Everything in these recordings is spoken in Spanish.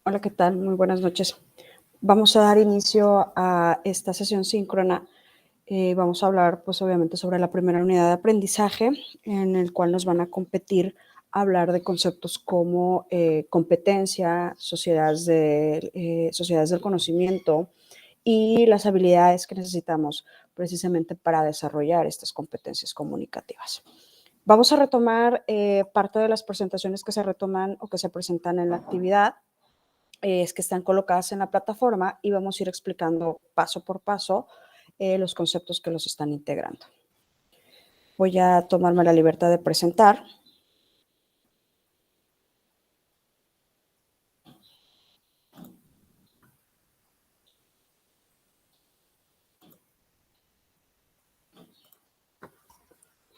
Hola, ¿qué tal? Muy buenas noches. Vamos a dar inicio a esta sesión síncrona. Vamos a hablar, pues, obviamente, sobre la primera unidad de aprendizaje, en el cual nos van a competir a hablar de conceptos como competencia, sociedades del conocimiento y las habilidades que necesitamos precisamente para desarrollar estas competencias comunicativas. Vamos a retomar parte de las presentaciones que se retoman o que se presentan en la actividad es que están colocadas en la plataforma y vamos a ir explicando paso por paso los conceptos que los están integrando. Voy a tomarme la libertad de presentar.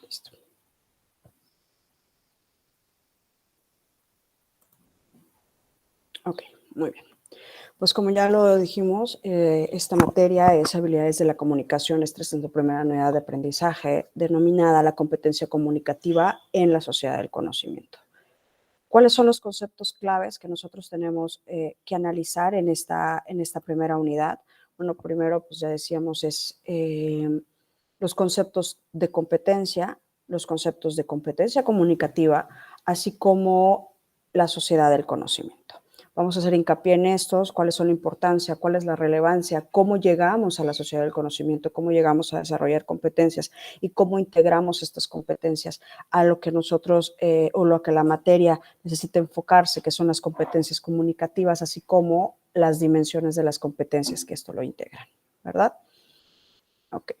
Listo. Ok, muy bien. Pues como ya lo dijimos, esta materia es habilidades de la comunicación, esta es la primera unidad de aprendizaje denominada la competencia comunicativa en la sociedad del conocimiento. ¿Cuáles son los conceptos claves que nosotros tenemos que analizar en esta primera unidad? Bueno, primero, pues ya decíamos, es los conceptos de competencia, los conceptos de competencia comunicativa, así como la sociedad del conocimiento. Vamos a hacer hincapié en estos, cuáles son la importancia, cuál es la relevancia, cómo llegamos a la sociedad del conocimiento, cómo llegamos a desarrollar competencias y cómo integramos estas competencias a lo que nosotros o lo que la materia necesita enfocarse, que son las competencias comunicativas, así como las dimensiones de las competencias que esto lo integran, ¿verdad? Ok.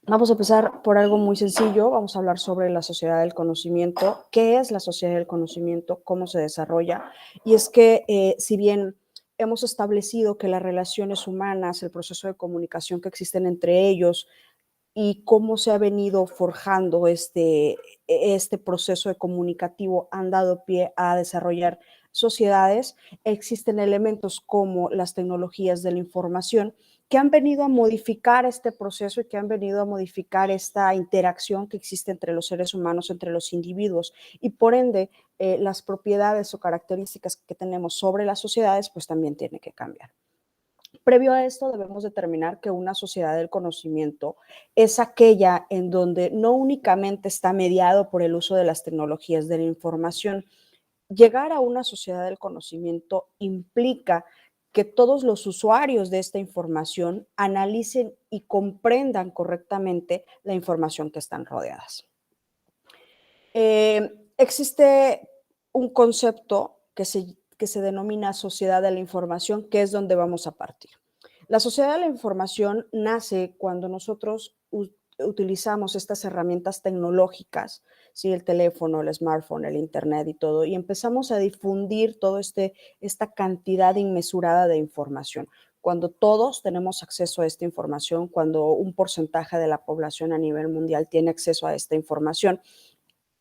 Vamos a empezar por algo muy sencillo. Vamos a hablar sobre la sociedad del conocimiento. ¿Qué es la sociedad del conocimiento? ¿Cómo se desarrolla? Y es que si bien hemos establecido que las relaciones humanas, el proceso de comunicación que existen entre ellos y cómo se ha venido forjando este proceso de comunicativo han dado pie a desarrollar sociedades, existen elementos como las tecnologías de la información que han venido a modificar este proceso y que han venido a modificar esta interacción que existe entre los seres humanos, entre los individuos, y por ende las propiedades o características que tenemos sobre las sociedades pues también tienen que cambiar. Previo a esto, debemos determinar que una sociedad del conocimiento es aquella en donde no únicamente está mediado por el uso de las tecnologías de la información. Llegar a una sociedad del conocimiento implica que todos los usuarios de esta información analicen y comprendan correctamente la información que están rodeadas. Existe un concepto que se denomina sociedad de la información, que es donde vamos a partir. La sociedad de la información nace cuando nosotros utilizamos estas herramientas tecnológicas, ¿sí? El teléfono, el smartphone, el internet y todo, y empezamos a difundir toda esta cantidad inmesurada de información. Cuando todos tenemos acceso a esta información, cuando un porcentaje de la población a nivel mundial tiene acceso a esta información,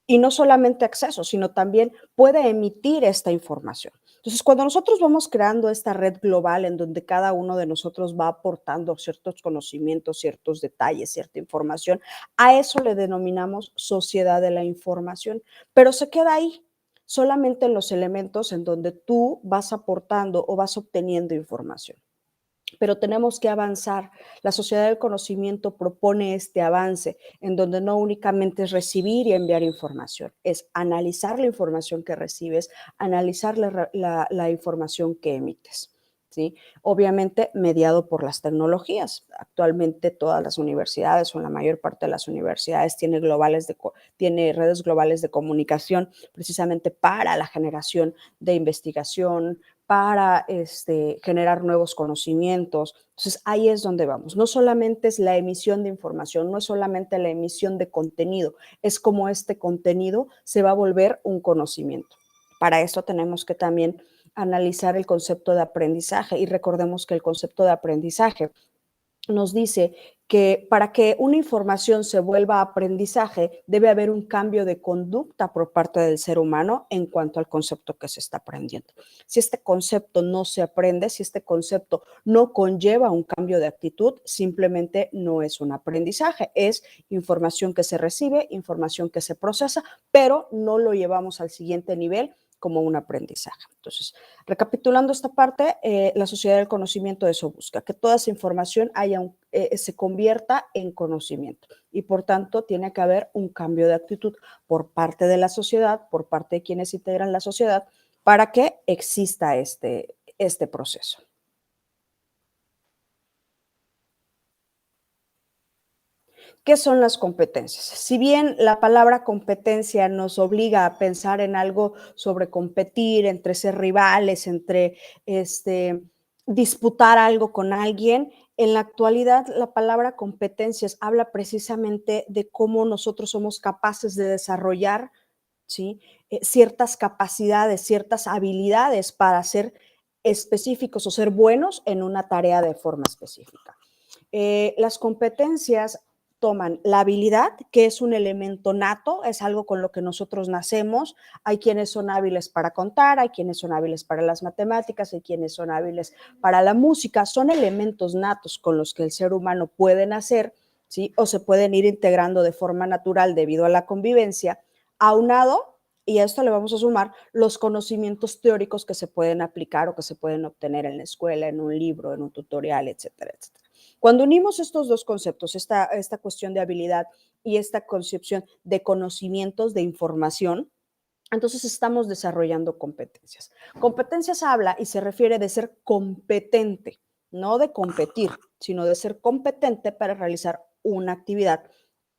y no solamente acceso, sino también puede emitir esta información. Entonces, cuando nosotros vamos creando esta red global en donde cada uno de nosotros va aportando ciertos conocimientos, ciertos detalles, cierta información, a eso le denominamos sociedad de la información, pero se queda ahí, solamente en los elementos en donde tú vas aportando o vas obteniendo información, pero tenemos que avanzar. La sociedad del conocimiento propone este avance en donde no únicamente es recibir y enviar información, es analizar la información que recibes, analizar la información que emites. ¿Sí? Obviamente mediado por las tecnologías. Actualmente todas las universidades o la mayor parte de las universidades tiene redes globales de comunicación precisamente para la generación de investigación, para generar nuevos conocimientos. Entonces, ahí es donde vamos. No solamente es la emisión de información, no es solamente la emisión de contenido, es como este contenido se va a volver un conocimiento. Para eso tenemos que también analizar el concepto de aprendizaje y recordemos que el concepto de aprendizaje nos dice que para que una información se vuelva aprendizaje, debe haber un cambio de conducta por parte del ser humano en cuanto al concepto que se está aprendiendo. Si este concepto no se aprende, si este concepto no conlleva un cambio de actitud, simplemente no es un aprendizaje, es información que se recibe, información que se procesa, pero no lo llevamos al siguiente nivel como un aprendizaje. Entonces, recapitulando esta parte, la sociedad del conocimiento eso busca, que toda esa información se convierta en conocimiento y por tanto tiene que haber un cambio de actitud por parte de la sociedad, por parte de quienes integran la sociedad, para que exista este proceso. ¿Qué son las competencias? Si bien la palabra competencia nos obliga a pensar en algo sobre competir, entre ser rivales, entre disputar algo con alguien, en la actualidad la palabra competencias habla precisamente de cómo nosotros somos capaces de desarrollar, ¿sí? Ciertas capacidades, ciertas habilidades para ser específicos o ser buenos en una tarea de forma específica. Las competencias toman la habilidad, que es un elemento nato, es algo con lo que nosotros nacemos. Hay quienes son hábiles para contar, hay quienes son hábiles para las matemáticas, hay quienes son hábiles para la música. Son elementos natos con los que el ser humano puede nacer, ¿sí? O se pueden ir integrando de forma natural debido a la convivencia, aunado, y a esto le vamos a sumar los conocimientos teóricos que se pueden aplicar o que se pueden obtener en la escuela, en un libro, en un tutorial, etcétera, etcétera. Cuando unimos estos dos conceptos, esta cuestión de habilidad y esta concepción de conocimientos, de información, entonces estamos desarrollando competencias. Competencias habla y se refiere de ser competente, no de competir, sino de ser competente para realizar una actividad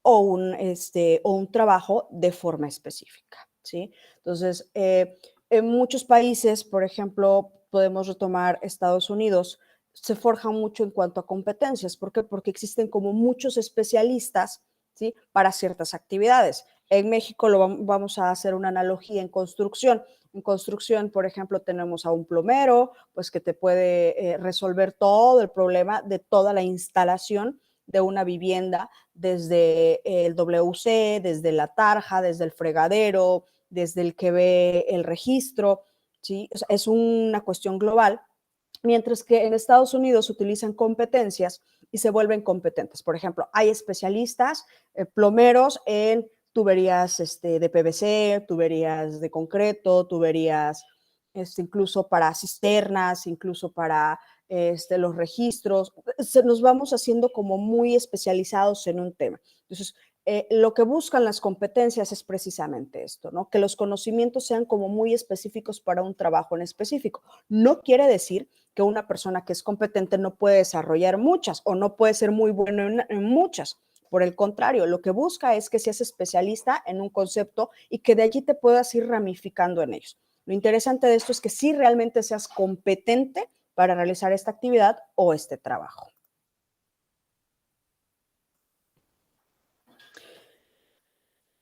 o un trabajo de forma específica, ¿sí? Entonces, en muchos países, por ejemplo, podemos retomar Estados Unidos, se forja mucho en cuanto a competencias. ¿Por qué? Porque existen como muchos especialistas, ¿sí? Para ciertas actividades. En México vamos a hacer una analogía en construcción. En construcción, por ejemplo, tenemos a un plomero, pues que te puede resolver todo el problema de toda la instalación de una vivienda, desde el WC, desde la tarja, desde el fregadero, desde el que ve el registro, ¿sí? O sea, es una cuestión global, mientras que en Estados Unidos utilizan competencias y se vuelven competentes. Por ejemplo, hay especialistas, plomeros en tuberías de PVC, tuberías de concreto, tuberías incluso para cisternas, incluso para los registros. Nos vamos haciendo como muy especializados en un tema. Entonces, lo que buscan las competencias es precisamente esto, ¿no? Que los conocimientos sean como muy específicos para un trabajo en específico. No quiere decir que una persona que es competente no puede desarrollar muchas o no puede ser muy bueno en muchas. Por el contrario, lo que busca es que seas especialista en un concepto y que de allí te puedas ir ramificando en ellos. Lo interesante de esto es que sí realmente seas competente para realizar esta actividad o este trabajo.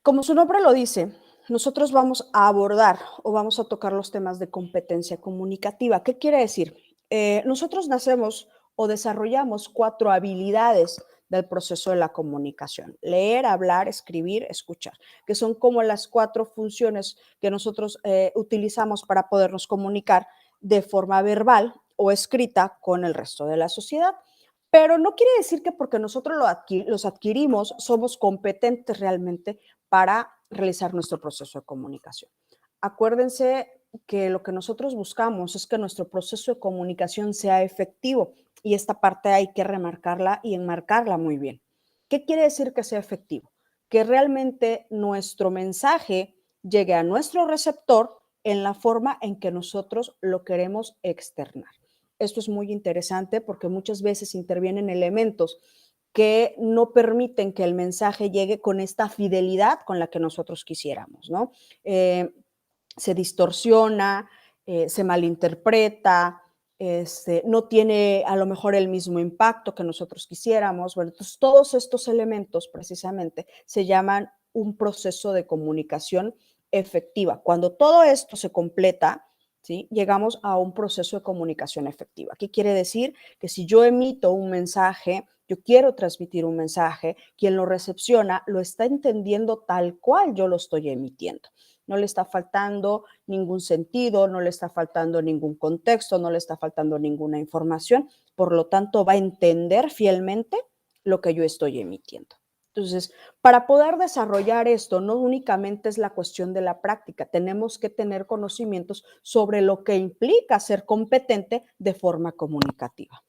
Como su nombre lo dice, nosotros vamos a abordar o vamos a tocar los temas de competencia comunicativa. ¿Qué quiere decir? Nosotros nacemos o desarrollamos 4 habilidades del proceso de la comunicación: leer, hablar, escribir, escuchar, que son como las 4 funciones que nosotros utilizamos para podernos comunicar de forma verbal o escrita con el resto de la sociedad. Pero no quiere decir que porque nosotros los adquirimos somos competentes realmente para realizar nuestro proceso de comunicación. Acuérdense que lo que nosotros buscamos es que nuestro proceso de comunicación sea efectivo, y esta parte hay que remarcarla y enmarcarla muy bien. ¿Qué quiere decir que sea efectivo? Que realmente nuestro mensaje llegue a nuestro receptor en la forma en que nosotros lo queremos externar. Esto es muy interesante porque muchas veces intervienen elementos que no permiten que el mensaje llegue con esta fidelidad con la que nosotros quisiéramos, ¿no? Se distorsiona, se malinterpreta, no tiene a lo mejor el mismo impacto que nosotros quisiéramos. Bueno, entonces todos estos elementos precisamente se llaman un proceso de comunicación efectiva. Cuando todo esto se completa, ¿sí? Llegamos a un proceso de comunicación efectiva. ¿Qué quiere decir? Que si yo emito un mensaje, yo quiero transmitir un mensaje, quien lo recepciona lo está entendiendo tal cual yo lo estoy emitiendo. No le está faltando ningún sentido, no le está faltando ningún contexto, no le está faltando ninguna información, por lo tanto va a entender fielmente lo que yo estoy emitiendo. Entonces, para poder desarrollar esto, no únicamente es la cuestión de la práctica, tenemos que tener conocimientos sobre lo que implica ser competente de forma comunicativa.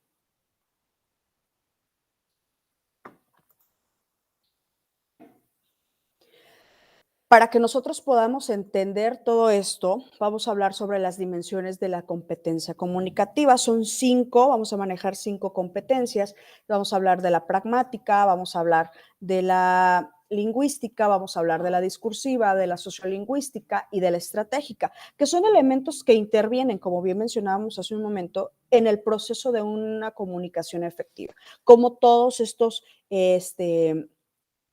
Para que nosotros podamos entender todo esto, vamos a hablar sobre las dimensiones de la competencia comunicativa. Son 5, vamos a manejar 5 competencias. Vamos a hablar de la pragmática, vamos a hablar de la lingüística, vamos a hablar de la discursiva, de la sociolingüística y de la estratégica, que son elementos que intervienen, como bien mencionábamos hace un momento, en el proceso de una comunicación efectiva. Como todos estos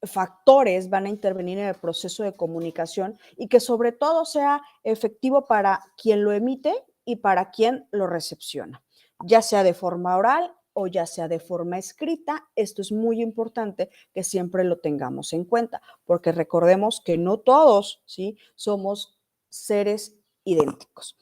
factores van a intervenir en el proceso de comunicación y que sobre todo sea efectivo para quien lo emite y para quien lo recepciona, ya sea de forma oral o ya sea de forma escrita. Esto es muy importante que siempre lo tengamos en cuenta, porque recordemos que no todos, ¿sí?, somos seres idénticos.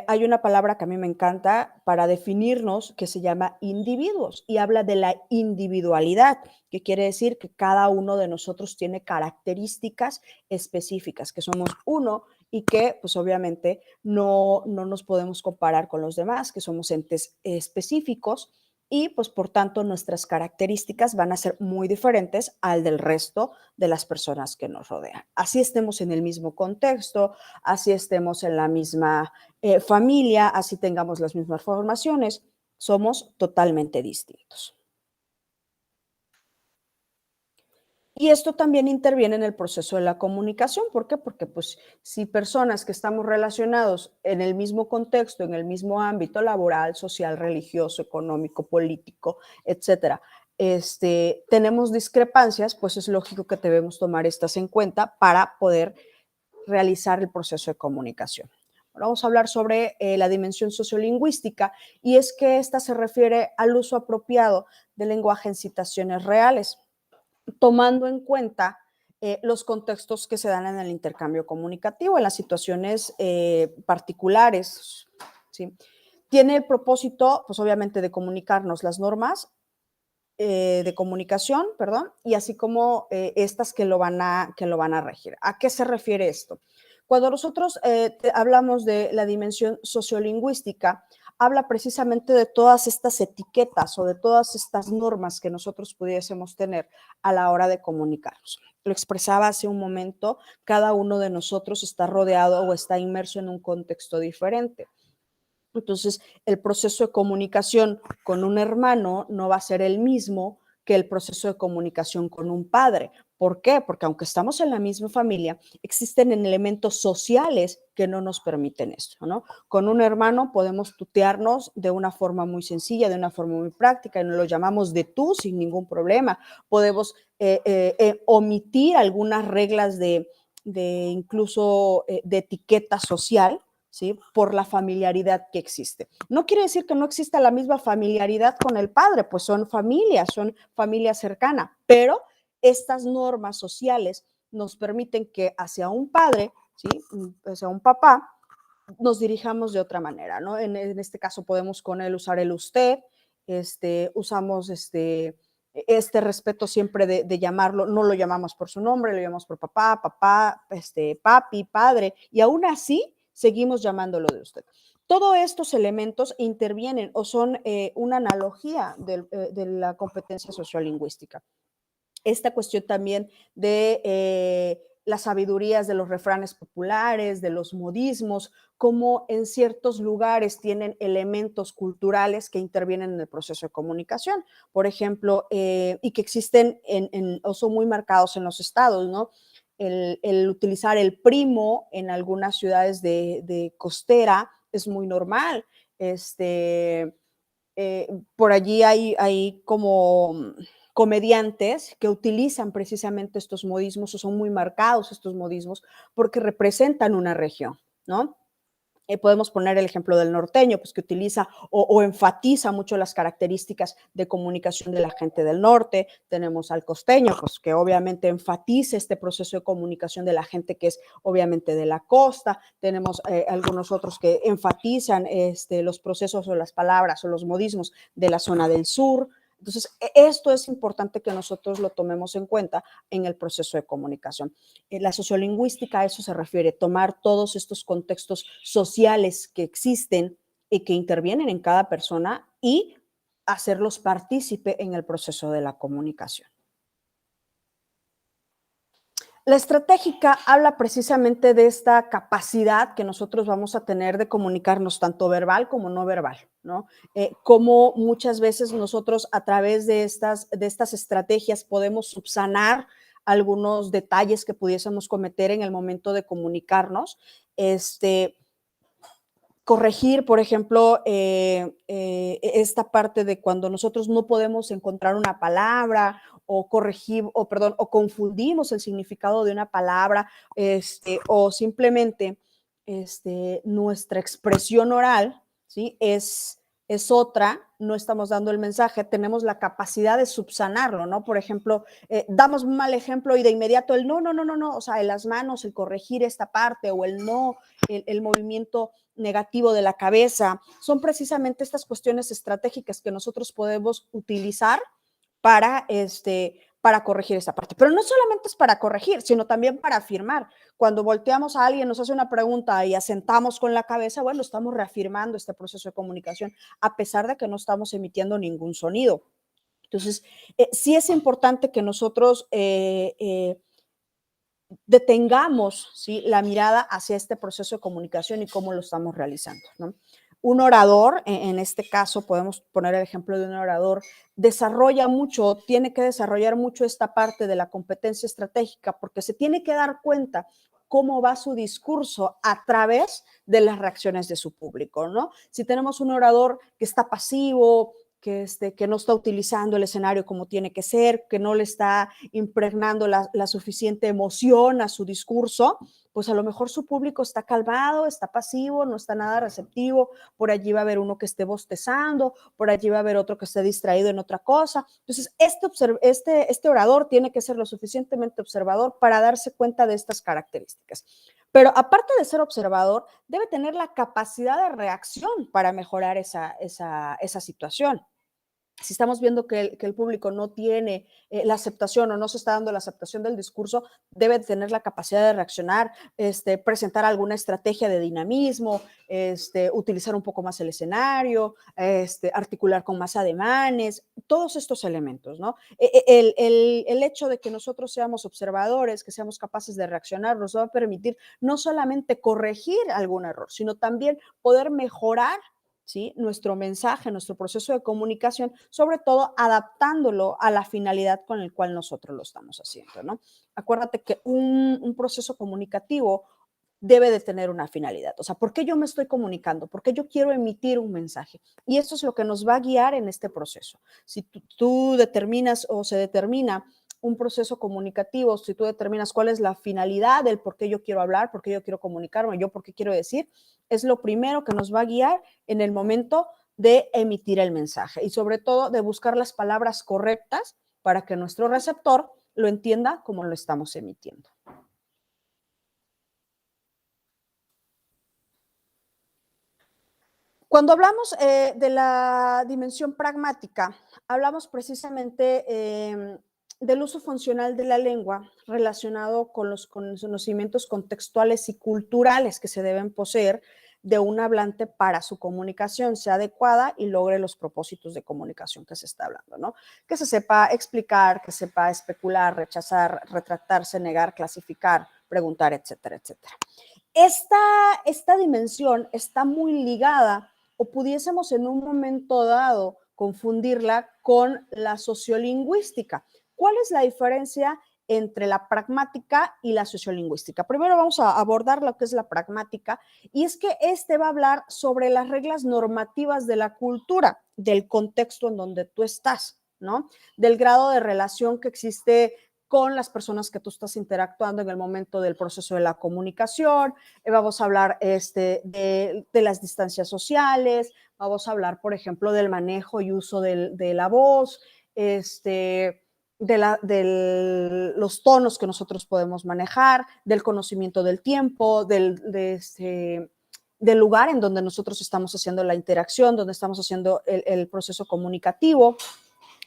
Hay una palabra que a mí me encanta para definirnos que se llama individuos y habla de la individualidad, que quiere decir que cada uno de nosotros tiene características específicas, que somos uno y que pues obviamente no nos podemos comparar con los demás, que somos entes específicos y pues por tanto nuestras características van a ser muy diferentes al del resto de las personas que nos rodean. Así estemos en el mismo contexto, así estemos en la misma familia, así tengamos las mismas formaciones, somos totalmente distintos. Y esto también interviene en el proceso de la comunicación. ¿Por qué? Porque pues si personas que estamos relacionados en el mismo contexto, en el mismo ámbito laboral, social, religioso, económico, político, etcétera, tenemos discrepancias, pues es lógico que debemos tomar estas en cuenta para poder realizar el proceso de comunicación. Ahora vamos a hablar sobre la dimensión sociolingüística y es que esta se refiere al uso apropiado del lenguaje en situaciones reales, tomando en cuenta los contextos que se dan en el intercambio comunicativo, en las situaciones particulares, ¿sí? Tiene el propósito, pues obviamente, de comunicarnos las normas de comunicación, perdón, y así como estas que lo van a regir. ¿A qué se refiere esto? Cuando nosotros hablamos de la dimensión sociolingüística, habla precisamente de todas estas etiquetas o de todas estas normas que nosotros pudiésemos tener a la hora de comunicarnos. Lo expresaba hace un momento, cada uno de nosotros está rodeado o está inmerso en un contexto diferente. Entonces, el proceso de comunicación con un hermano no va a ser el mismo que el proceso de comunicación con un padre. ¿Por qué? Porque aunque estamos en la misma familia, existen elementos sociales que no nos permiten esto, ¿no? Con un hermano podemos tutearnos de una forma muy sencilla, de una forma muy práctica, y nos lo llamamos de tú sin ningún problema. Podemos omitir algunas reglas de incluso de etiqueta social, ¿sí?, por la familiaridad que existe. No quiere decir que no exista la misma familiaridad con el padre, pues son familia cercana, pero estas normas sociales nos permiten que hacia un padre, ¿sí?, hacia un papá, nos dirijamos de otra manera, ¿no? En este caso podemos con él usar el usted, usamos este respeto siempre de llamarlo, no lo llamamos por su nombre, lo llamamos por papá, papi, padre, y aún así seguimos llamándolo de usted. Todos estos elementos intervienen o son una analogía de la competencia sociolingüística. Esta cuestión también de las sabidurías de los refranes populares, de los modismos, como en ciertos lugares tienen elementos culturales que intervienen en el proceso de comunicación, por ejemplo, y que existen o son muy marcados en los estados, ¿no? El utilizar el primo en algunas ciudades de costera es muy normal. Por allí hay como comediantes que utilizan precisamente estos modismos o son muy marcados estos modismos porque representan una región, ¿no? Podemos poner el ejemplo del norteño, pues que utiliza o enfatiza mucho las características de comunicación de la gente del norte. Tenemos al costeño, pues que obviamente enfatiza este proceso de comunicación de la gente que es obviamente de la costa. Tenemos algunos otros que enfatizan los procesos o las palabras o los modismos de la zona del sur. Entonces, esto es importante que nosotros lo tomemos en cuenta en el proceso de comunicación. La sociolingüística a eso se refiere, tomar todos estos contextos sociales que existen y que intervienen en cada persona y hacerlos partícipe en el proceso de la comunicación. La estratégica habla precisamente de esta capacidad que nosotros vamos a tener de comunicarnos tanto verbal como no verbal, ¿no? Cómo muchas veces nosotros a través de estas estrategias podemos subsanar algunos detalles que pudiésemos cometer en el momento de comunicarnos, corregir, por ejemplo, esta parte de cuando nosotros no podemos encontrar una palabra o corregir, o perdón, o confundimos el significado de una palabra, o simplemente nuestra expresión oral, ¿sí? Es otra, no estamos dando el mensaje, tenemos la capacidad de subsanarlo, ¿no? Por ejemplo, damos un mal ejemplo y de inmediato el no, no, no, no, no, o sea, en las manos, el corregir esta parte o el no, el movimiento negativo de la cabeza, son precisamente estas cuestiones estratégicas que nosotros podemos utilizar para, para corregir esta parte. Pero no solamente es para corregir, sino también para afirmar. Cuando volteamos a alguien, nos hace una pregunta y asentamos con la cabeza, bueno, estamos reafirmando este proceso de comunicación, a pesar de que no estamos emitiendo ningún sonido. Entonces, sí es importante que nosotros detengamos, ¿sí?, la mirada hacia este proceso de comunicación y cómo lo estamos realizando, ¿no? Un orador, en este caso podemos poner el ejemplo de un orador, desarrolla mucho, tiene que desarrollar mucho esta parte de la competencia estratégica porque se tiene que dar cuenta cómo va su discurso a través de las reacciones de su público, ¿no? Si tenemos un orador que está pasivo, que no está utilizando el escenario como tiene que ser, que no le está impregnando la suficiente emoción a su discurso, pues a lo mejor su público está calmado, está pasivo, no está nada receptivo, por allí va a haber uno que esté bostezando, por allí va a haber otro que esté distraído en otra cosa. Entonces, este orador tiene que ser lo suficientemente observador para darse cuenta de estas características. Pero aparte de ser observador, debe tener la capacidad de reacción para mejorar esa situación. Si estamos viendo que el público no tiene la aceptación o no se está dando la aceptación del discurso, debe tener la capacidad de reaccionar, presentar alguna estrategia de dinamismo, utilizar un poco más el escenario, articular con más ademanes, todos estos elementos, ¿no? El hecho de que nosotros seamos observadores, que seamos capaces de reaccionar, nos va a permitir no solamente corregir algún error, sino también poder mejorar, ¿sí?, nuestro mensaje, nuestro proceso de comunicación, sobre todo adaptándolo a la finalidad con el cual nosotros lo estamos haciendo, ¿no? Acuérdate que un proceso comunicativo debe de tener una finalidad. O sea, ¿por qué yo me estoy comunicando? ¿Por qué yo quiero emitir un mensaje? Y esto es lo que nos va a guiar en este proceso. Si tú determinas o se determina un proceso comunicativo, si tú determinas cuál es la finalidad del por qué yo quiero hablar, por qué yo quiero comunicarme, yo por qué quiero decir, es lo primero que nos va a guiar en el momento de emitir el mensaje y sobre todo de buscar las palabras correctas para que nuestro receptor lo entienda como lo estamos emitiendo. Cuando hablamos de la dimensión pragmática, hablamos precisamente del uso funcional de la lengua relacionado con los conocimientos contextuales y culturales que se deben poseer de un hablante para su comunicación sea adecuada y logre los propósitos de comunicación que se está hablando, ¿no? Que se sepa explicar, que sepa especular, rechazar, retractarse, negar, clasificar, preguntar, etcétera, etcétera. Esta dimensión está muy ligada o pudiésemos en un momento dado confundirla con la sociolingüística. ¿Cuál es la diferencia entre la pragmática y la sociolingüística? Primero vamos a abordar lo que es la pragmática y es que va a hablar sobre las reglas normativas de la cultura, del contexto en donde tú estás, ¿no? Del grado de relación que existe con las personas que tú estás interactuando en el momento del proceso de la comunicación, vamos a hablar de las distancias sociales, vamos a hablar, por ejemplo, del manejo y uso de la voz, los tonos que nosotros podemos manejar, del conocimiento del tiempo, del lugar en donde nosotros estamos haciendo la interacción, donde estamos haciendo el proceso comunicativo.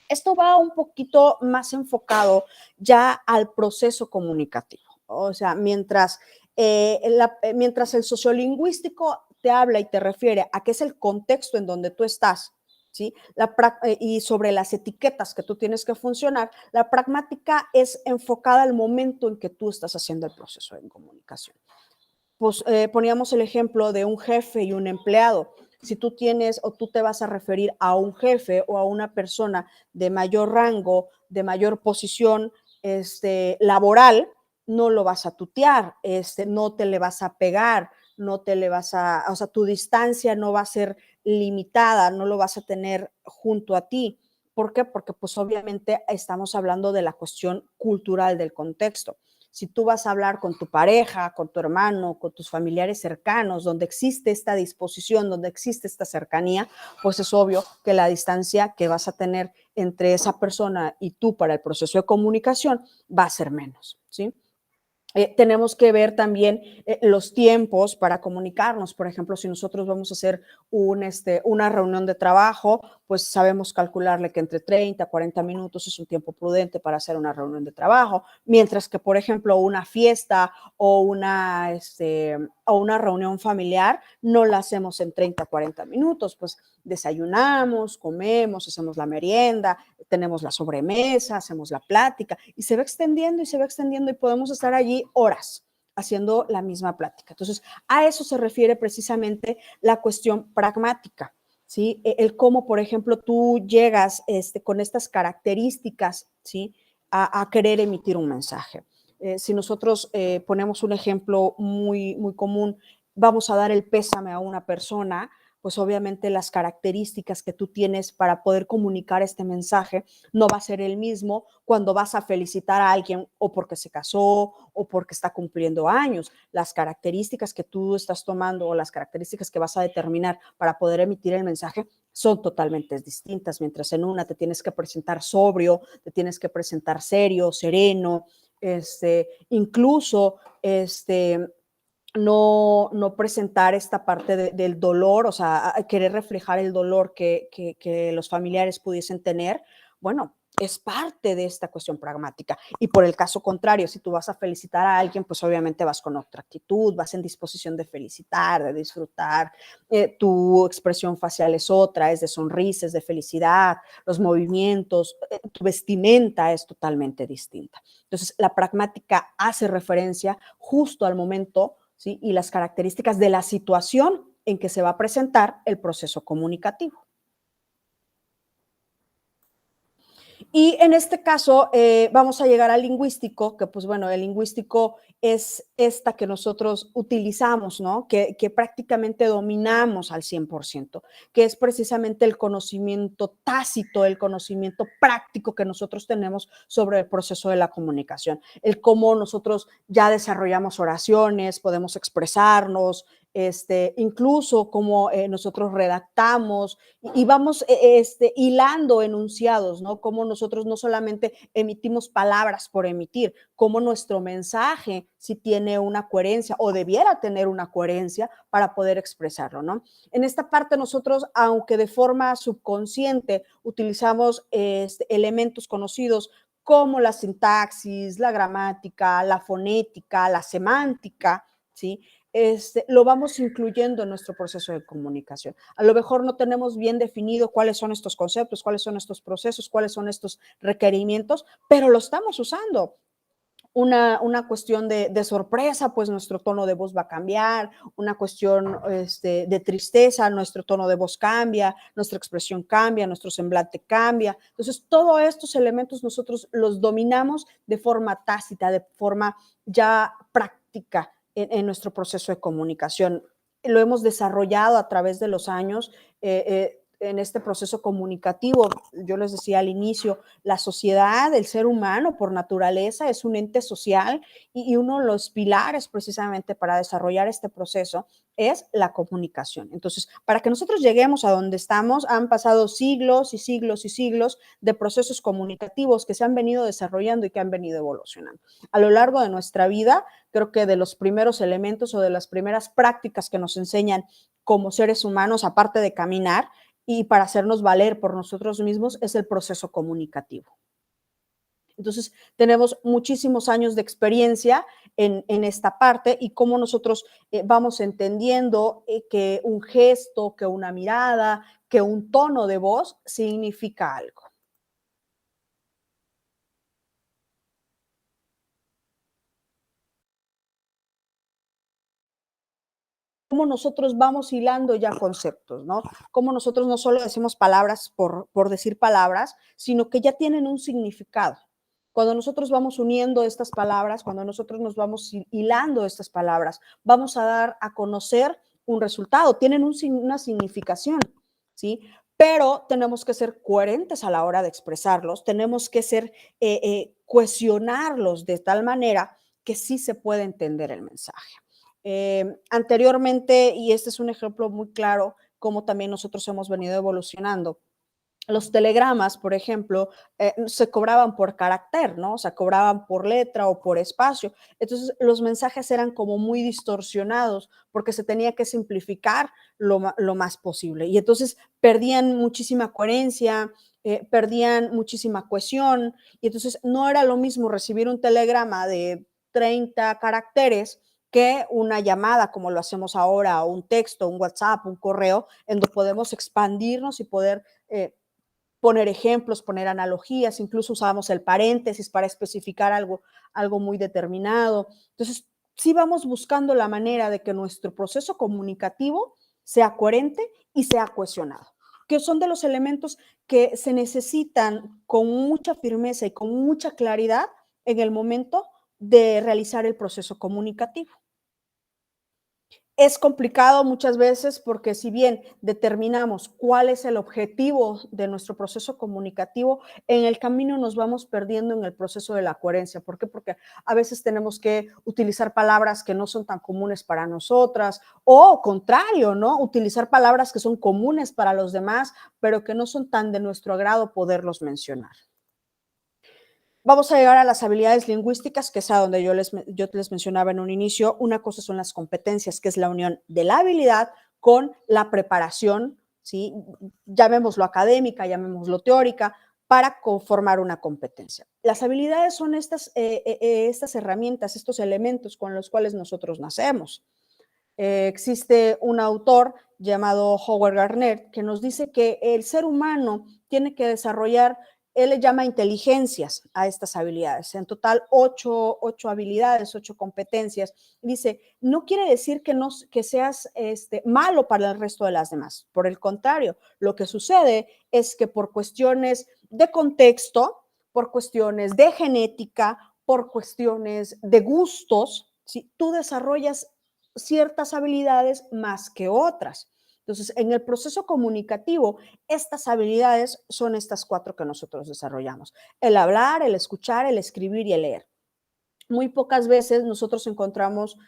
Esto va un poquito más enfocado ya al proceso comunicativo. O sea, mientras el sociolingüístico te habla y te refiere a qué es el contexto en donde tú estás, ¿sí? Y sobre las etiquetas que tú tienes que funcionar, la pragmática es enfocada al momento en que tú estás haciendo el proceso de comunicación. Pues poníamos el ejemplo de un jefe y un empleado. Si tú tienes o tú te vas a referir a un jefe o a una persona de mayor rango, de mayor posición laboral, no lo vas a tutear, no te le vas a pegar, no te le vas a, o sea, tu distancia no va a ser limitada, no lo vas a tener junto a ti. ¿Por qué? Porque pues obviamente estamos hablando de la cuestión cultural del contexto. Si tú vas a hablar con tu pareja, con tu hermano, con tus familiares cercanos, donde existe esta disposición, donde existe esta cercanía, pues es obvio que la distancia que vas a tener entre esa persona y tú para el proceso de comunicación va a ser menos, ¿sí? Tenemos que ver también los tiempos para comunicarnos. Por ejemplo, si nosotros vamos a hacer una reunión de trabajo, pues sabemos calcularle que entre 30 a 40 minutos es un tiempo prudente para hacer una reunión de trabajo, mientras que, por ejemplo, una fiesta o una reunión familiar no la hacemos en 30 a 40 minutos, pues desayunamos, comemos, hacemos la merienda, tenemos la sobremesa, hacemos la plática y se va extendiendo y se va extendiendo y podemos estar allí horas haciendo la misma plática. Entonces, a eso se refiere precisamente la cuestión pragmática, ¿sí? El cómo, por ejemplo, tú llegas con estas características, ¿sí? A querer emitir un mensaje. Si nosotros ponemos un ejemplo muy, muy común, vamos a dar el pésame a una persona, pues obviamente las características que tú tienes para poder comunicar este mensaje no va a ser el mismo cuando vas a felicitar a alguien o porque se casó o porque está cumpliendo años. Las características que tú estás tomando o las características que vas a determinar para poder emitir el mensaje son totalmente distintas. Mientras en una te tienes que presentar sobrio, te tienes que presentar serio, sereno, incluso no presentar esta parte del dolor, o sea, querer reflejar el dolor que los familiares pudiesen tener, bueno, es parte de esta cuestión pragmática. Y por el caso contrario, si tú vas a felicitar a alguien, pues obviamente vas con otra actitud, vas en disposición de felicitar, de disfrutar, tu expresión facial es otra, es de sonrisas, de felicidad, los movimientos, tu vestimenta es totalmente distinta. Entonces, la pragmática hace referencia justo al momento, ¿sí? Y las características de la situación en que se va a presentar el proceso comunicativo. Y en este caso vamos a llegar al lingüístico, que pues bueno, el lingüístico es esta que nosotros utilizamos, ¿no? Que prácticamente dominamos al 100%, que es precisamente el conocimiento tácito, el conocimiento práctico que nosotros tenemos sobre el proceso de la comunicación, el cómo nosotros ya desarrollamos oraciones, podemos expresarnos, incluso cómo nosotros redactamos y vamos hilando enunciados, ¿no? Cómo nosotros no solamente emitimos palabras por emitir, cómo nuestro mensaje si tiene una coherencia o debiera tener una coherencia para poder expresarlo, ¿no? En esta parte nosotros, aunque de forma subconsciente utilizamos elementos conocidos como la sintaxis, la gramática, la fonética, la semántica, ¿sí? Lo vamos incluyendo en nuestro proceso de comunicación. A lo mejor no tenemos bien definido cuáles son estos conceptos, cuáles son estos procesos, cuáles son estos requerimientos, pero lo estamos usando. Una cuestión de sorpresa, pues nuestro tono de voz va a cambiar, una cuestión de tristeza, nuestro tono de voz cambia, nuestra expresión cambia, nuestro semblante cambia. Entonces, todos estos elementos nosotros los dominamos de forma tácita, de forma ya práctica en nuestro proceso de comunicación. Lo hemos desarrollado a través de los años. En este proceso comunicativo, yo les decía al inicio, la sociedad, el ser humano por naturaleza es un ente social y uno de los pilares precisamente para desarrollar este proceso es la comunicación. Entonces, para que nosotros lleguemos a donde estamos, han pasado siglos y siglos y siglos de procesos comunicativos que se han venido desarrollando y que han venido evolucionando. A lo largo de nuestra vida, creo que de los primeros elementos o de las primeras prácticas que nos enseñan como seres humanos, aparte de caminar, y para hacernos valer por nosotros mismos es el proceso comunicativo. Entonces, tenemos muchísimos años de experiencia en esta parte y cómo nosotros vamos entendiendo que un gesto, que una mirada, que un tono de voz significa algo. Cómo nosotros vamos hilando ya conceptos, ¿no? Cómo nosotros no solo decimos palabras por decir palabras, sino que ya tienen un significado. Cuando nosotros vamos uniendo estas palabras, cuando nosotros nos vamos hilando estas palabras, vamos a dar a conocer un resultado, tienen una significación, ¿sí? Pero tenemos que ser coherentes a la hora de expresarlos, tenemos que ser, cohesionarlos de tal manera que sí se puede entender el mensaje. Anteriormente, y este es un ejemplo muy claro, cómo también nosotros hemos venido evolucionando. Los telegramas, por ejemplo, se cobraban por carácter, ¿no? O sea, cobraban por letra o por espacio. Entonces, los mensajes eran como muy distorsionados porque se tenía que simplificar lo más posible. Y entonces perdían muchísima coherencia, perdían muchísima cohesión. Y entonces no era lo mismo recibir un telegrama de 30 caracteres que una llamada como lo hacemos ahora, o un texto, un WhatsApp, un correo, en donde podemos expandirnos y poder poner ejemplos, poner analogías, incluso usábamos el paréntesis para especificar algo muy determinado. Entonces, sí vamos buscando la manera de que nuestro proceso comunicativo sea coherente y sea cohesionado, que son de los elementos que se necesitan con mucha firmeza y con mucha claridad en el momento de realizar el proceso comunicativo. Es complicado muchas veces porque si bien determinamos cuál es el objetivo de nuestro proceso comunicativo, en el camino nos vamos perdiendo en el proceso de la coherencia. ¿Por qué? Porque a veces tenemos que utilizar palabras que no son tan comunes para nosotras o contrario, ¿no? Utilizar palabras que son comunes para los demás, pero que no son tan de nuestro agrado poderlos mencionar. Vamos a llegar a las habilidades lingüísticas, que es a donde yo les mencionaba en un inicio. Una cosa son las competencias, que es la unión de la habilidad con la preparación, ¿sí? Llamémoslo académica, llamémoslo teórica, para conformar una competencia. Las habilidades son estas herramientas, estos elementos con los cuales nosotros nacemos. Existe un autor llamado Howard Gardner que nos dice que el ser humano tiene que desarrollar, él le llama inteligencias a estas habilidades, en total ocho habilidades, ocho competencias. Dice, no quiere decir que seas malo para el resto de las demás, por el contrario, lo que sucede es que por cuestiones de contexto, por cuestiones de genética, por cuestiones de gustos, ¿sí? Tú desarrollas ciertas habilidades más que otras. Entonces, en el proceso comunicativo, estas habilidades son estas cuatro que nosotros desarrollamos. El hablar, el escuchar, el escribir y el leer. Muy pocas veces nosotros encontramos,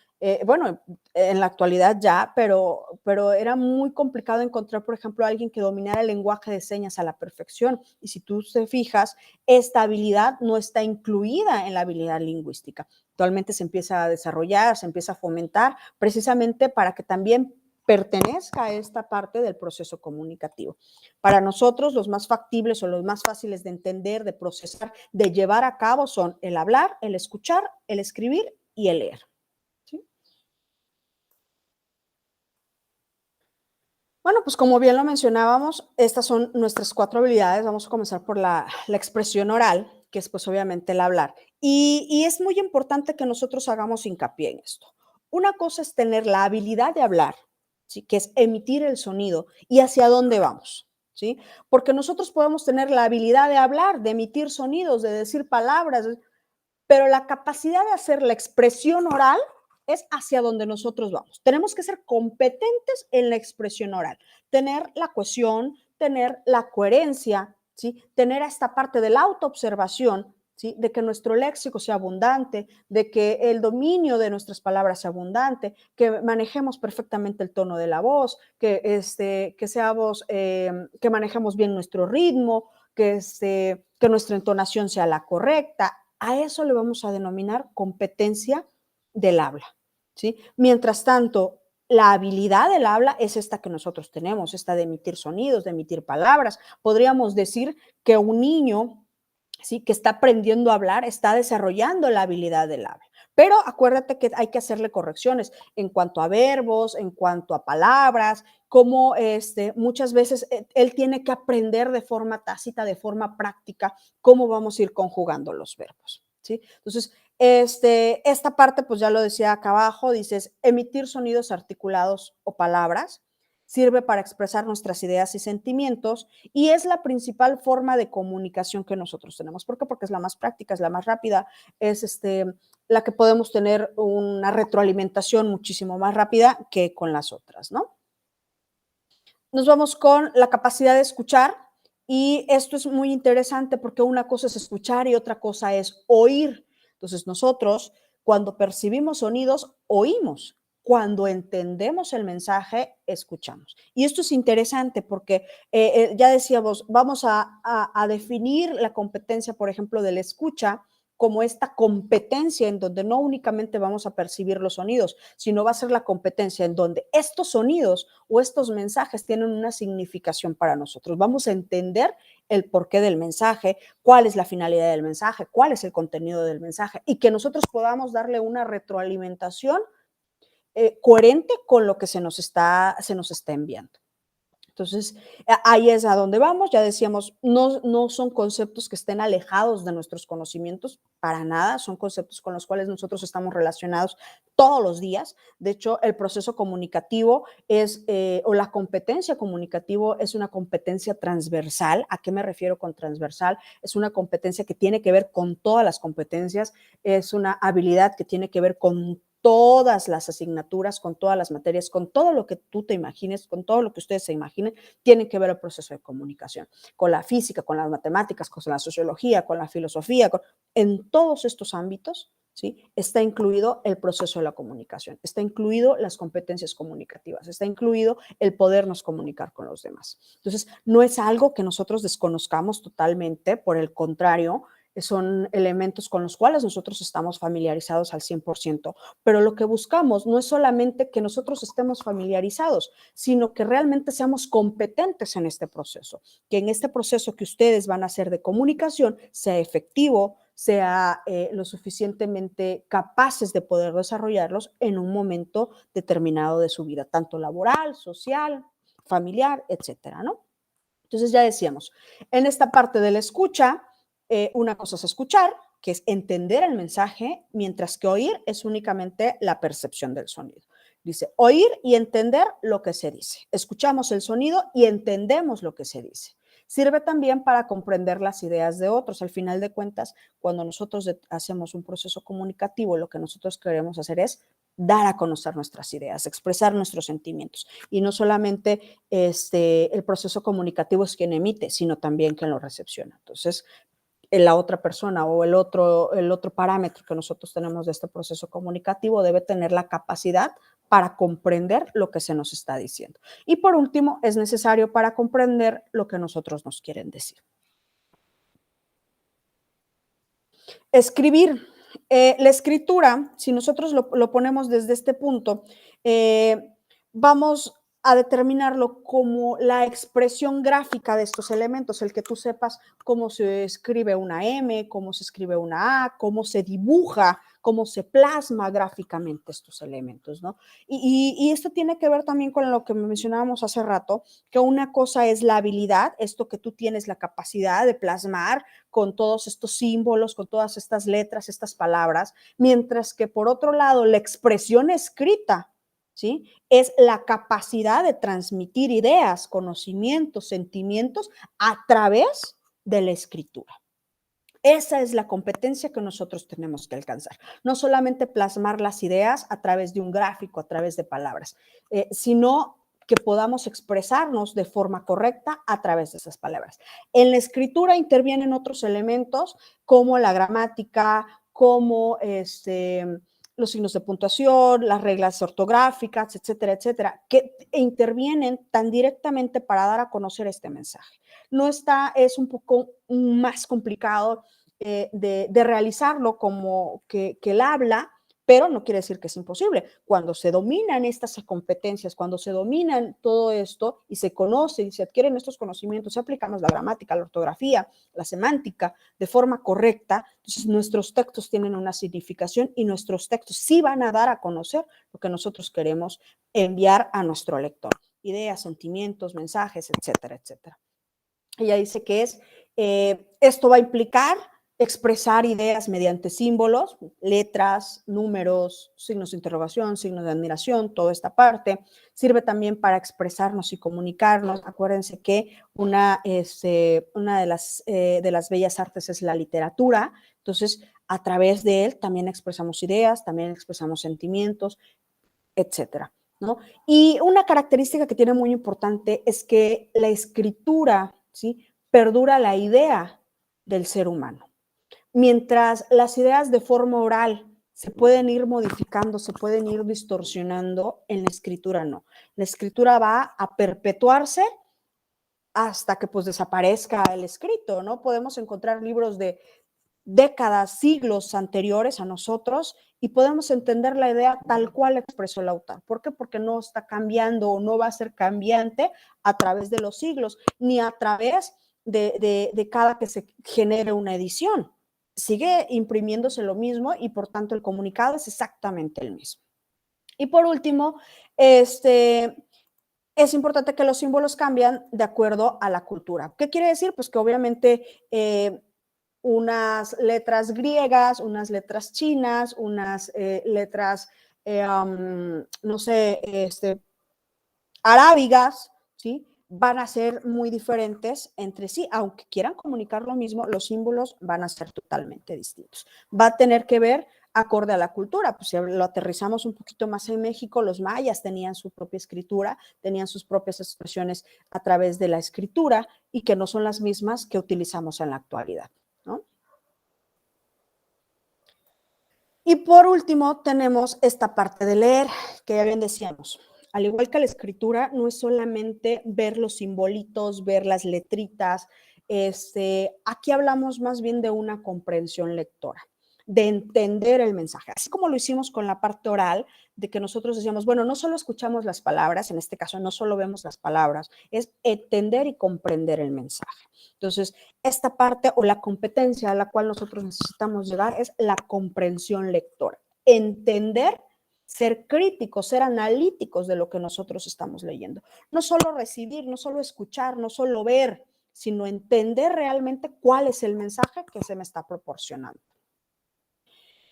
bueno, en la actualidad ya, pero era muy complicado encontrar, por ejemplo, a alguien que dominara el lenguaje de señas a la perfección. Y si tú te fijas, esta habilidad no está incluida en la habilidad lingüística. Actualmente se empieza a desarrollar, se empieza a fomentar, precisamente para que también pertenezca a esta parte del proceso comunicativo. Para nosotros, los más factibles o los más fáciles de entender, de procesar, de llevar a cabo son el hablar, el escuchar, el escribir y el leer. ¿Sí? Bueno, pues como bien lo mencionábamos, estas son nuestras cuatro habilidades. Vamos a comenzar por la expresión oral, que es pues obviamente el hablar. Y es muy importante que nosotros hagamos hincapié en esto. Una cosa es tener la habilidad de hablar, ¿sí? Que es emitir el sonido y hacia dónde vamos. ¿Sí? Porque nosotros podemos tener la habilidad de hablar, de emitir sonidos, de decir palabras, pero la capacidad de hacer la expresión oral es hacia donde nosotros vamos. Tenemos que ser competentes en la expresión oral, tener la cohesión, tener la coherencia, ¿sí? Tener esta parte de la autoobservación, ¿sí? De que nuestro léxico sea abundante, de que el dominio de nuestras palabras sea abundante, que manejemos perfectamente el tono de la voz, que seamos, que manejemos bien nuestro ritmo, que nuestra entonación sea la correcta. A eso le vamos a denominar competencia del habla, ¿sí? Mientras tanto, La habilidad del habla es esta que nosotros tenemos, esta de emitir sonidos, de emitir palabras. Podríamos decir que un niño, ¿sí?, que está aprendiendo a hablar, está desarrollando la habilidad del habla. Pero acuérdate que hay que hacerle correcciones en cuanto a verbos, en cuanto a palabras, como muchas veces él tiene que aprender de forma tácita, de forma práctica, cómo vamos a ir conjugando los verbos, ¿sí? Entonces, esta parte, pues ya lo decía acá abajo, dices, emitir sonidos articulados o palabras, sirve para expresar nuestras ideas y sentimientos y es la principal forma de comunicación que nosotros tenemos. ¿Por qué? Porque es la más práctica, es la más rápida, es la que podemos tener una retroalimentación muchísimo más rápida que con las otras, ¿no? Nos vamos con la capacidad de escuchar y esto es muy interesante porque una cosa es escuchar y otra cosa es oír. Entonces nosotros cuando percibimos sonidos, oímos. Cuando entendemos el mensaje, escuchamos. Y esto es interesante porque ya decíamos, vamos a definir la competencia, por ejemplo, de la escucha como esta competencia en donde no únicamente vamos a percibir los sonidos, sino va a ser la competencia en donde estos sonidos o estos mensajes tienen una significación para nosotros. Vamos a entender el porqué del mensaje, cuál es la finalidad del mensaje, cuál es el contenido del mensaje y que nosotros podamos darle una retroalimentación coherente con lo que se nos está enviando. Entonces, ahí es a donde vamos. Ya decíamos, no son conceptos que estén alejados de nuestros conocimientos, para nada, son conceptos con los cuales nosotros estamos relacionados todos los días. De hecho, el proceso comunicativo o la competencia comunicativo es una competencia transversal. ¿A qué me refiero con transversal? Es una competencia que tiene que ver con todas las competencias, es una habilidad que tiene que ver con todas las asignaturas, con todas las materias, con todo lo que tú te imagines, con todo lo que ustedes se imaginen, tienen que ver el proceso de comunicación, con la física, con las matemáticas, con la sociología, con la filosofía, en todos estos ámbitos, ¿sí? Está incluido el proceso de la comunicación, está incluido las competencias comunicativas, está incluido el podernos comunicar con los demás. Entonces, no es algo que nosotros desconozcamos totalmente, por el contrario, son elementos con los cuales nosotros estamos familiarizados al 100%, pero lo que buscamos no es solamente que nosotros estemos familiarizados, sino que realmente seamos competentes en este proceso, que en este proceso que ustedes van a hacer de comunicación sea efectivo, sea lo suficientemente capaces de poder desarrollarlos en un momento determinado de su vida, tanto laboral, social, familiar, etcétera, ¿no? Entonces ya decíamos, en esta parte de la escucha, una cosa es escuchar, que es entender el mensaje, mientras que oír es únicamente la percepción del sonido. Dice, oír y entender lo que se dice. Escuchamos el sonido y entendemos lo que se dice. Sirve también para comprender las ideas de otros. Al final de cuentas, cuando nosotros hacemos un proceso comunicativo, lo que nosotros queremos hacer es dar a conocer nuestras ideas, expresar nuestros sentimientos. Y no solamente el proceso comunicativo es quien emite, sino también quien lo recepciona. Entonces, la otra persona o el otro parámetro que nosotros tenemos de este proceso comunicativo debe tener la capacidad para comprender lo que se nos está diciendo. Y por último, es necesario para comprender lo que nosotros nos quieren decir. Escribir. La escritura, si nosotros lo ponemos desde este punto, vamos a determinarlo como la expresión gráfica de estos elementos, el que tú sepas cómo se escribe una M, cómo se escribe una A, cómo se dibuja, cómo se plasma gráficamente estos elementos, ¿no? Y esto tiene que ver también con lo que mencionábamos hace rato, que una cosa es la habilidad, esto que tú tienes la capacidad de plasmar con todos estos símbolos, con todas estas letras, estas palabras, mientras que por otro lado la expresión escrita, ¿sí? Es la capacidad de transmitir ideas, conocimientos, sentimientos a través de la escritura. Esa es la competencia que nosotros tenemos que alcanzar. No solamente plasmar las ideas a través de un gráfico, a través de palabras, sino que podamos expresarnos de forma correcta a través de esas palabras. En la escritura intervienen otros elementos como la gramática, como los signos de puntuación, las reglas ortográficas, etcétera, etcétera, que intervienen tan directamente para dar a conocer este mensaje. No está, es un poco más complicado de realizarlo como que el habla, pero no quiere decir que es imposible. Cuando se dominan estas competencias, cuando se dominan todo esto y se conoce y se adquieren estos conocimientos, se aplicamos la gramática, la ortografía, la semántica de forma correcta, entonces nuestros textos tienen una significación y nuestros textos sí van a dar a conocer lo que nosotros queremos enviar a nuestro lector. Ideas, sentimientos, mensajes, etcétera, etcétera. Ella dice que esto va a implicar expresar ideas mediante símbolos, letras, números, signos de interrogación, signos de admiración, toda esta parte. Sirve también para expresarnos y comunicarnos. Acuérdense que una de las bellas artes es la literatura. Entonces, a través de él también expresamos ideas, también expresamos sentimientos, etcétera, ¿no? Y una característica que tiene muy importante es que la escritura, ¿sí?, perdura la idea del ser humano. Mientras las ideas de forma oral se pueden ir modificando, se pueden ir distorsionando, en la escritura no. La escritura va a perpetuarse hasta que pues desaparezca el escrito, ¿no? Podemos encontrar libros de décadas, siglos anteriores a nosotros y podemos entender la idea tal cual expresó el autor. ¿Por qué? Porque no está cambiando o no va a ser cambiante a través de los siglos, ni a través de cada que se genere una edición. Sigue imprimiéndose lo mismo y por tanto el comunicado es exactamente el mismo. Y por último, es importante que los símbolos cambian de acuerdo a la cultura. ¿Qué quiere decir? Pues que obviamente unas letras griegas, unas letras chinas, unas letras, no sé, arábigas, ¿sí?, van a ser muy diferentes entre sí. Aunque quieran comunicar lo mismo, los símbolos van a ser totalmente distintos. Va a tener que ver acorde a la cultura. Pues si lo aterrizamos un poquito más en México, los mayas tenían su propia escritura, tenían sus propias expresiones a través de la escritura y que no son las mismas que utilizamos en la actualidad, ¿no? Y por último, tenemos esta parte de leer, que ya bien decíamos. Al igual que la escritura, no es solamente ver los simbolitos, ver las letritas. Aquí hablamos más bien de una comprensión lectora, de entender el mensaje. Así como lo hicimos con la parte oral, de que nosotros decíamos, bueno, no solo escuchamos las palabras, en este caso no solo vemos las palabras, es entender y comprender el mensaje. Entonces, esta parte o la competencia a la cual nosotros necesitamos llegar es la comprensión lectora. Entender, ser críticos, ser analíticos de lo que nosotros estamos leyendo. No solo recibir, no solo escuchar, no solo ver, sino entender realmente cuál es el mensaje que se me está proporcionando.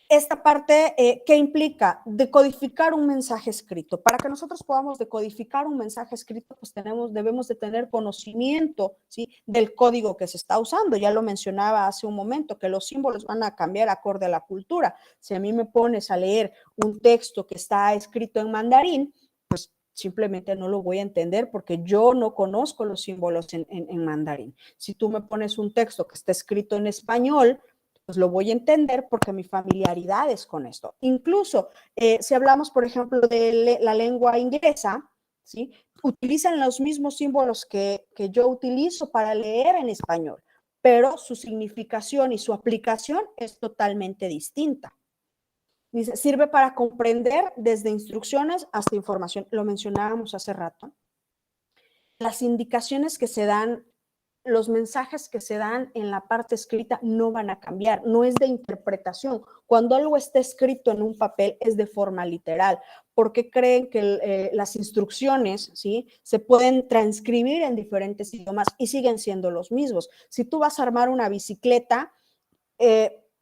Esta parte, ¿qué implica? Decodificar un mensaje escrito. Para que nosotros podamos decodificar un mensaje escrito, pues debemos de tener conocimiento, ¿sí?, del código que se está usando. Ya lo mencionaba hace un momento, que los símbolos van a cambiar acorde a la cultura. Si a mí me pones a leer un texto que está escrito en mandarín, pues simplemente no lo voy a entender porque yo no conozco los símbolos en mandarín. Si tú me pones un texto que está escrito en español, pues lo voy a entender porque mi familiaridad es con esto. Incluso si hablamos, por ejemplo, de la lengua inglesa, ¿sí?, utilizan los mismos símbolos que yo utilizo para leer en español, pero su significación y su aplicación es totalmente distinta. Dice, sirve para comprender desde instrucciones hasta información. Lo mencionábamos hace rato. Las indicaciones que se dan, los mensajes que se dan en la parte escrita no van a cambiar, no es de interpretación. Cuando algo está escrito en un papel es de forma literal, porque creen que las instrucciones, ¿sí?, se pueden transcribir en diferentes idiomas y siguen siendo los mismos. Si tú vas a armar una bicicleta,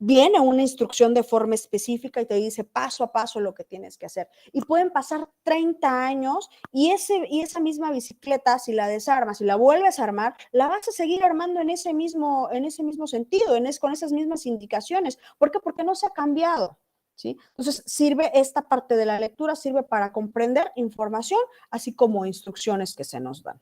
viene una instrucción de forma específica y te dice paso a paso lo que tienes que hacer. Y pueden pasar 30 años y esa misma bicicleta, si la desarmas, si la vuelves a armar, la vas a seguir armando en ese mismo sentido, con esas mismas indicaciones. ¿Por qué? Porque no se ha cambiado, ¿sí? Entonces, esta parte de la lectura sirve para comprender información, así como instrucciones que se nos dan.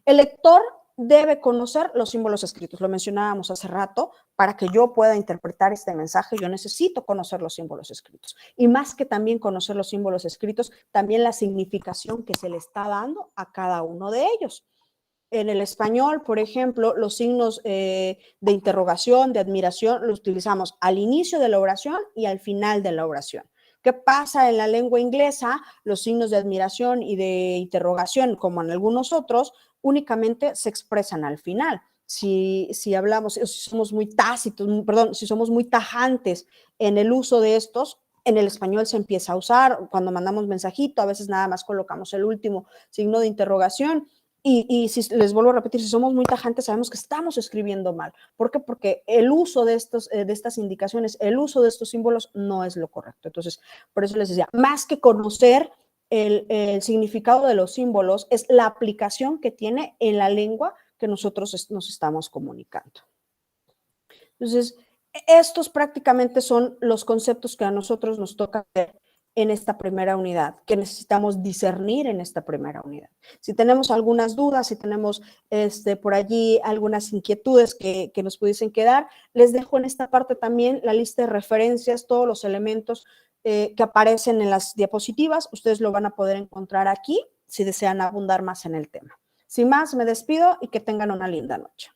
El lector debe conocer los símbolos escritos. Lo mencionábamos hace rato. Para que yo pueda interpretar este mensaje, yo necesito conocer los símbolos escritos. Y más que también conocer los símbolos escritos, también la significación que se le está dando a cada uno de ellos. en el español, por ejemplo, los signos de interrogación, de admiración, los utilizamos al inicio de la oración y al final de la oración. ¿Qué pasa en la lengua inglesa? Los signos de admiración y de interrogación, como en algunos otros, únicamente se expresan al final. Si hablamos, si somos muy tácitos, perdón, si somos muy tajantes en el uso de estos, en el español se empieza a usar, cuando mandamos mensajito, a veces nada más colocamos el último signo de interrogación. Y si les vuelvo a repetir, si somos muy tajantes, sabemos que estamos escribiendo mal. ¿Por qué? Porque el uso de estas indicaciones, el uso de estos símbolos no es lo correcto. Entonces, por eso les decía, más que conocer el significado de los símbolos, es la aplicación que tiene en la lengua que nosotros nos estamos comunicando. Entonces, estos prácticamente son los conceptos que a nosotros nos toca ver en esta primera unidad, que necesitamos discernir en esta primera unidad. Si tenemos algunas dudas, si tenemos por allí algunas inquietudes que nos pudiesen quedar, les dejo en esta parte también la lista de referencias, todos los elementos que aparecen en las diapositivas. Ustedes lo van a poder encontrar aquí si desean abundar más en el tema. Sin más, me despido y que tengan una linda noche.